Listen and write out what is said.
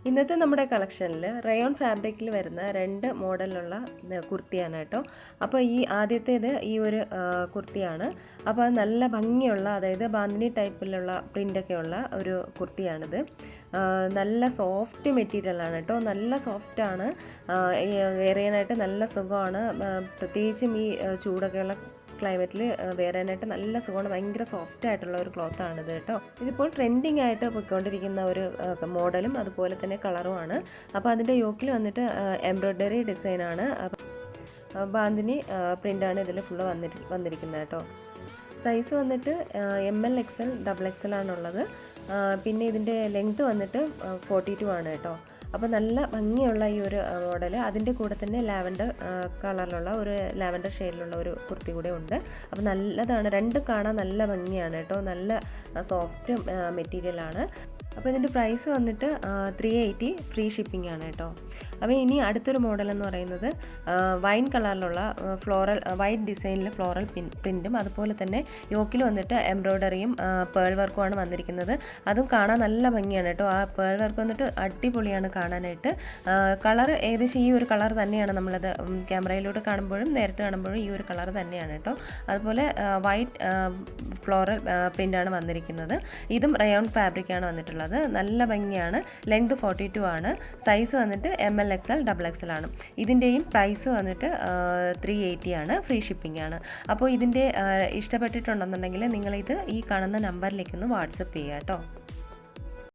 ഇന്നത്തെ നമ്മുടെ കളക്ഷനിൽ റയോൺ ഫാബ്രിക്കിൽ വരുന്ന 2 മോഡലിലുള്ള കുർത്തിയാണ് കേട്ടോ. അപ്പോൾ ഈ ആദ്യത്തേത് ഈ ഒരു കുർത്തിയാണ്. അപ്പോൾ അത് നല്ല ഭംഗിയുള്ള, അതായത് ബാന്തിനി ടൈപ്പിലുള്ള പ്രിൻ്റൊക്കെ ഉള്ള ഒരു കുർത്തിയാണിത്. നല്ല സോഫ്റ്റ് മെറ്റീരിയലാണ് കേട്ടോ, നല്ല സോഫ്റ്റാണ്. വെയർ ചെയ്യാനായിട്ട് നല്ല സുഖമാണ്. പ്രത്യേകിച്ചും ഈ ചൂടൊക്കെയുള്ള ക്ലൈമറ്റിൽ വെയർ ചെയ്യാനായിട്ട് നല്ല സുഖമാണ്. ഭയങ്കര സോഫ്റ്റ് ആയിട്ടുള്ള ഒരു ക്ലോത്താണിത് കേട്ടോ. ഇതിപ്പോൾ ട്രെൻഡിങ് ആയിട്ട് പോയിക്കൊണ്ടിരിക്കുന്ന ഒരു മോഡലും അതുപോലെ തന്നെ കളറുമാണ്. അപ്പോൾ അതിൻ്റെ യോക്കിൽ വന്നിട്ട് എംബ്രോയ്ഡറി ഡിസൈനാണ്. ബാന്തിനി പ്രിൻ്റാണ് ഇതിൽ ഫുള്ള് വന്നിരിക്കുന്നത് കേട്ടോ. സൈസ് വന്നിട്ട് ML XL XXL ആണുള്ളത്. പിന്നെ ഇതിൻ്റെ ലെങ്ത്ത് വന്നിട്ട് 42 ആണ് കേട്ടോ. അപ്പോൾ നല്ല ഭംഗിയുള്ള ഈ ഒരു മോഡൽ, അതിൻ്റെ കൂടെ തന്നെ ലാവൻഡർ കളറിലുള്ള ഒരു ലാവൻഡർ ഷെയ്ഡിലുള്ള ഒരു കുർത്തി കൂടെ ഉണ്ട്. അപ്പോൾ നല്ലതാണ്, രണ്ടും കാണാൻ നല്ല ഭംഗിയാണ് കേട്ടോ. നല്ല സോഫ്റ്റ് മെറ്റീരിയലാണ്. അപ്പോൾ ഇതിൻ്റെ പ്രൈസ് വന്നിട്ട് 380 ഫ്രീ ഷിപ്പിംഗ് ആണ് കേട്ടോ. അപ്പോൾ ഇനി അടുത്തൊരു മോഡൽ എന്ന് പറയുന്നത് വൈൻ കളറിലുള്ള ഫ്ലോറൽ വൈറ്റ് ഡിസൈനിൽ ഫ്ലോറൽ പ്രിൻറ്റും അതുപോലെ തന്നെ യോക്കിൽ വന്നിട്ട് എംബ്രോയ്ഡറിയും പേൾ വർക്കുമാണ് വന്നിരിക്കുന്നത്. അതും കാണാൻ നല്ല ഭംഗിയാണ് കേട്ടോ. ആ പേൾ വർക്ക് വന്നിട്ട് അടിപൊളിയാണ് കാണാനായിട്ട്. കളർ ഏകദേശം ഈ ഒരു കളർ തന്നെയാണ്, നമ്മളത് ക്യാമറയിലൂടെ കാണുമ്പോഴും നേരിട്ട് കാണുമ്പോഴും ഈ ഒരു കളർ തന്നെയാണ് കേട്ടോ. അതുപോലെ വൈറ്റ് ഫ്ലോറൽ പ്രിൻ്റാണ് വന്നിരിക്കുന്നത്. ഇതും റയോൺ ഫാബ്രിക്കാണ് വന്നിട്ടുള്ളത്. നല്ല ഭംഗിയാണ്. ലെങ്ത് 42 ആണ്. സൈസ് വന്നിട്ട് ML XL XXL ആണ്. ഇതിൻ്റെയും പ്രൈസ് വന്നിട്ട് 380 ആണ്. ഫ്രീ ഷിപ്പിംഗ് ആണ്. അപ്പോൾ ഇതിൻ്റെ ഇഷ്ടപ്പെട്ടിട്ടുണ്ടെന്നുണ്ടെങ്കിൽ നിങ്ങളിത് ഈ കാണുന്ന നമ്പറിലേക്കൊന്ന് വാട്സപ്പ് ചെയ്യുക കേട്ടോ.